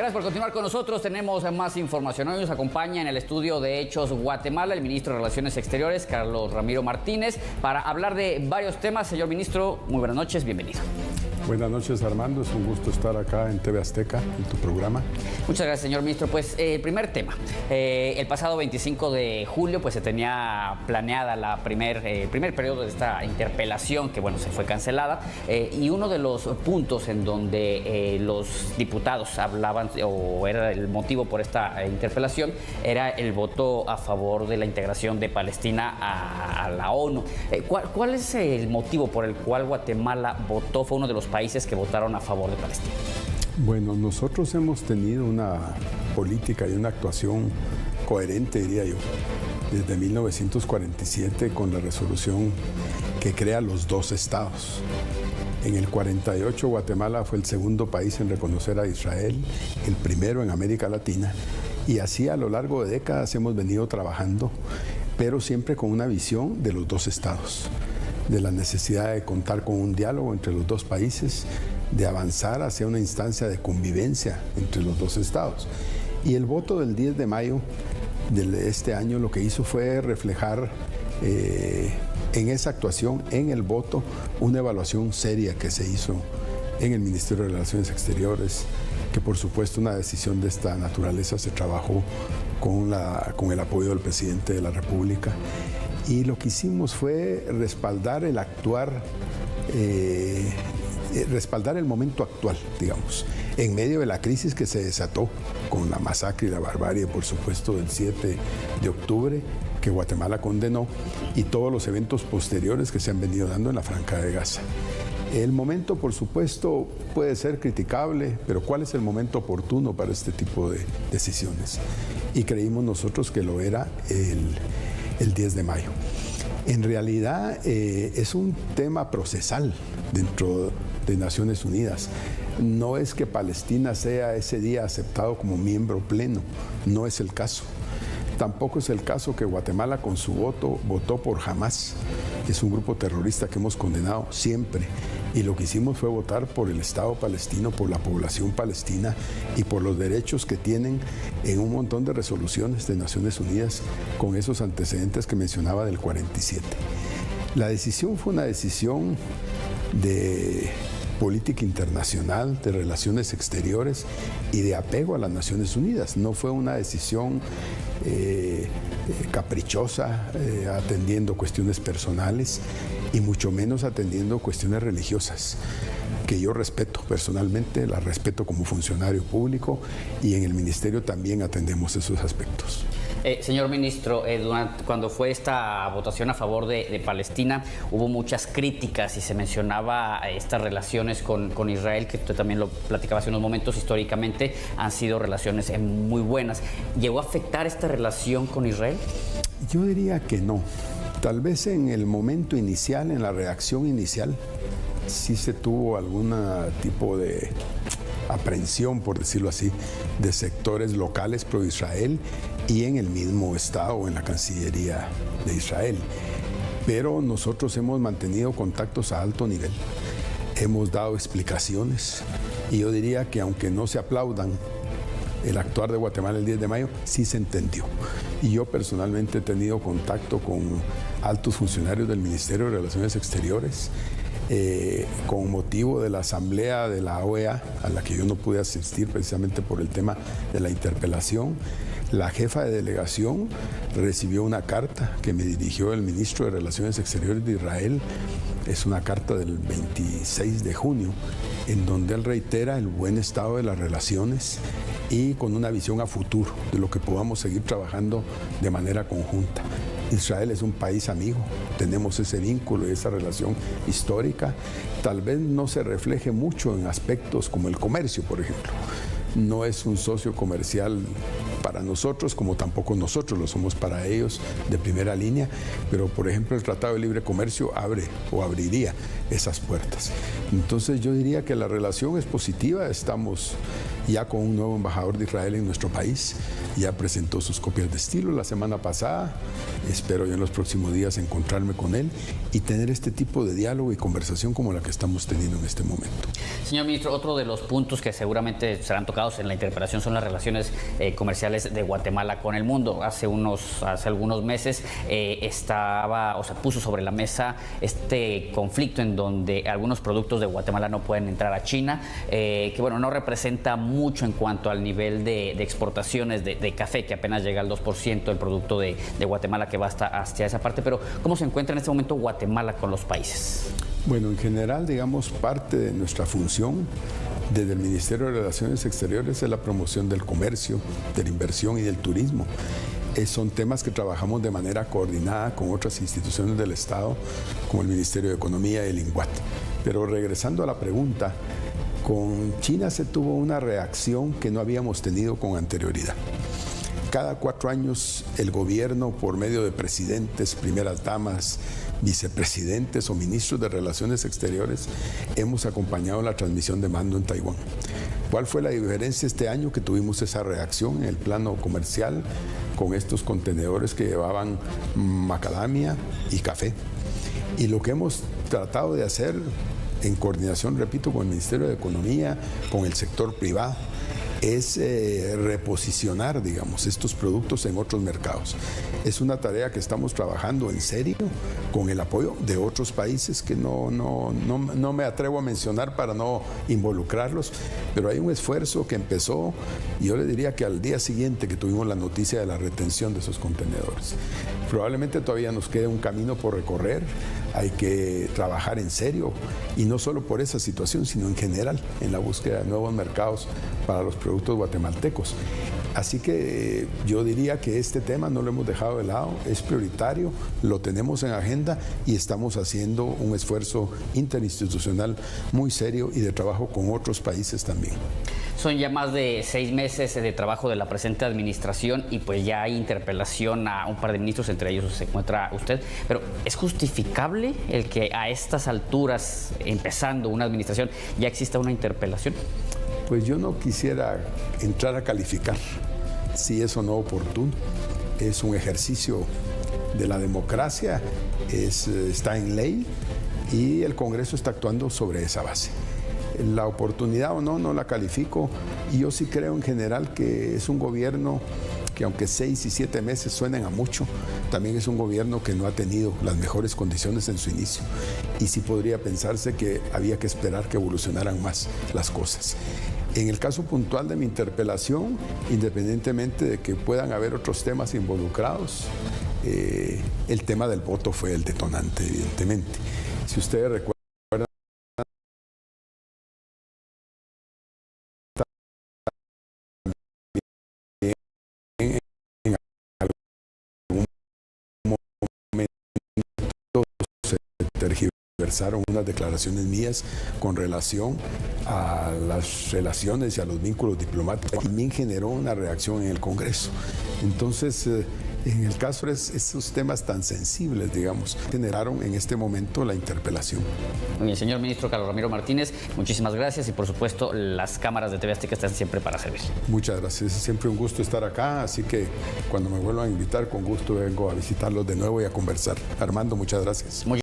Gracias por continuar con nosotros. Tenemos más información. Hoy nos acompaña en el estudio de Hechos Guatemala el ministro de Relaciones Exteriores, Carlos Ramiro Martínez, para hablar de varios temas. Señor ministro, muy buenas noches, bienvenido. Buenas noches, Armando. Es un gusto estar acá en TV Azteca, en tu programa. Muchas gracias, señor ministro. Pues el primer tema. El pasado 25 de julio pues se tenía planeada el primer periodo de esta interpelación que, bueno, se fue cancelada. Y uno de los puntos en donde los diputados hablaban, o era el motivo por esta interpelación, era el voto a favor de la integración de Palestina a la ONU. ¿Cuál es el motivo por el cual Guatemala votó? Fue uno de los países que votaron a favor de Palestina. Bueno, nosotros hemos tenido una política y una actuación coherente, diría yo, desde 1947 con la resolución que crea los dos estados. En el 48 Guatemala fue el segundo país en reconocer a Israel, el primero en América Latina, y así a lo largo de décadas hemos venido trabajando, pero siempre con una visión de los dos estados, de la necesidad de contar con un diálogo entre los dos países, de avanzar hacia una instancia de convivencia entre los dos estados. Y el voto del 10 de mayo de este año lo que hizo fue reflejar en esa actuación, en el voto, una evaluación seria que se hizo en el Ministerio de Relaciones Exteriores, que por supuesto una decisión de esta naturaleza se trabajó con el apoyo del presidente de la República. Y lo que hicimos fue respaldar el actuar, respaldar el momento actual, digamos, en medio de la crisis que se desató con la masacre y la barbarie, por supuesto, del 7 de octubre, que Guatemala condenó, y todos los eventos posteriores que se han venido dando en la Franja de Gaza. El momento, por supuesto, puede ser criticable, pero ¿cuál es el momento oportuno para este tipo de decisiones? Y creímos nosotros que lo era el 10 de mayo. En realidad es un tema procesal dentro de Naciones Unidas. No es que Palestina sea ese día aceptado como miembro pleno, no es el caso. Tampoco es el caso que Guatemala con su voto votó por Hamás, que es un grupo terrorista que hemos condenado siempre. Y lo que hicimos fue votar por el Estado palestino, por la población palestina y por los derechos que tienen en un montón de resoluciones de Naciones Unidas con esos antecedentes que mencionaba del 47. La decisión fue una decisión de política internacional, de relaciones exteriores y de apego a las Naciones Unidas. No fue una decisión caprichosa, atendiendo cuestiones personales y mucho menos atendiendo cuestiones religiosas, que yo respeto personalmente, la respeto como funcionario público, y en el ministerio también atendemos esos aspectos. Señor ministro, cuando fue esta votación a favor de Palestina, hubo muchas críticas y se mencionaba estas relaciones con Israel, que usted también lo platicaba hace unos momentos. Históricamente han sido relaciones muy buenas. ¿Llegó a afectar esta relación con Israel? Yo diría que no. Tal vez en el momento inicial, en la reacción inicial, sí se tuvo algún tipo de aprehensión, por decirlo así, de sectores locales pro-Israel y en el mismo Estado o en la Cancillería de Israel. Pero nosotros hemos mantenido contactos a alto nivel, hemos dado explicaciones, y yo diría que aunque no se aplaudan el actuar de Guatemala el 10 de mayo, sí se entendió. Y yo personalmente he tenido contacto con altos funcionarios del Ministerio de Relaciones Exteriores, con motivo de la asamblea de la OEA, a la que yo no pude asistir precisamente por el tema de la interpelación. La jefa de delegación recibió una carta que me dirigió el ministro de Relaciones Exteriores de Israel. Es una carta del 26 de junio, en donde él reitera el buen estado de las relaciones y con una visión a futuro de lo que podamos seguir trabajando de manera conjunta. Israel es un país amigo, tenemos ese vínculo y esa relación histórica. Tal vez no se refleje mucho en aspectos como el comercio, por ejemplo. No es un socio comercial para nosotros, como tampoco nosotros lo somos para ellos de primera línea, pero por ejemplo el Tratado de Libre Comercio abre o abriría esas puertas. Entonces yo diría que la relación es positiva, estamos ya con un nuevo embajador de Israel en nuestro país, ya presentó sus copias de estilo la semana pasada, espero yo en los próximos días encontrarme con él y tener este tipo de diálogo y conversación como la que estamos teniendo en este momento. Señor ministro, otro de los puntos que seguramente serán tocados en la interpelación son las relaciones comerciales de Guatemala con el mundo. Hace algunos meses se puso sobre la mesa este conflicto en donde algunos productos de Guatemala no pueden entrar a China, que bueno, no representa mucho en cuanto al nivel de exportaciones de café, que apenas llega al 2% del producto de Guatemala que va hacia esa parte, pero ¿cómo se encuentra en este momento Guatemala con los países? Bueno, en general, digamos, parte de nuestra función desde el Ministerio de Relaciones Exteriores es la promoción del comercio, de la inversión y del turismo. Son temas que trabajamos de manera coordinada con otras instituciones del Estado, como el Ministerio de Economía y el INGUAT. Pero regresando a la pregunta, con China se tuvo una reacción que no habíamos tenido con anterioridad. Cada 4 años el gobierno, por medio de presidentes, primeras damas, vicepresidentes o ministros de Relaciones Exteriores, hemos acompañado la transmisión de mando en Taiwán. ¿Cuál fue la diferencia este año? Que tuvimos esa reacción en el plano comercial con estos contenedores que llevaban macadamia y café. Y lo que hemos tratado de hacer en coordinación, repito, con el Ministerio de Economía, con el sector privado, es reposicionar, digamos, estos productos en otros mercados. Es una tarea que estamos trabajando en serio con el apoyo de otros países que no me atrevo a mencionar para no involucrarlos, pero hay un esfuerzo que empezó, y yo le diría que al día siguiente que tuvimos la noticia de la retención de esos contenedores. Probablemente todavía nos quede un camino por recorrer, hay que trabajar en serio, y no solo por esa situación, sino en general, en la búsqueda de nuevos mercados para los productos guatemaltecos. Así que yo diría que este tema no lo hemos dejado de lado, es prioritario, lo tenemos en agenda y estamos haciendo un esfuerzo interinstitucional muy serio y de trabajo con otros países también. Son ya más de 6 meses de trabajo de la presente administración y pues ya hay interpelación a un par de ministros, entre ellos se encuentra usted, pero ¿es justificable el que a estas alturas, empezando una administración, ya exista una interpelación? Pues yo no quisiera entrar a calificar si es o no oportuno. Es un ejercicio de la democracia, está en ley y el Congreso está actuando sobre esa base. La oportunidad o no la califico, y yo sí creo en general que es un gobierno que, aunque 6 y 7 meses suenen a mucho, también es un gobierno que no ha tenido las mejores condiciones en su inicio, y sí podría pensarse que había que esperar que evolucionaran más las cosas. En el caso puntual de mi interpelación, independientemente de que puedan haber otros temas involucrados, el tema del voto fue el detonante, evidentemente. Si ustedes recuerdan, tergiversaron unas declaraciones mías con relación a las relaciones y a los vínculos diplomáticos. También generó una reacción en el Congreso. Entonces, en el caso de esos temas tan sensibles, digamos, generaron en este momento la interpelación. Muy bien, señor ministro Carlos Ramiro Martínez, muchísimas gracias y por supuesto las cámaras de TV Azteca están siempre para servir. Muchas gracias, es siempre un gusto estar acá, así que cuando me vuelvan a invitar, con gusto vengo a visitarlos de nuevo y a conversar. Armando, muchas gracias.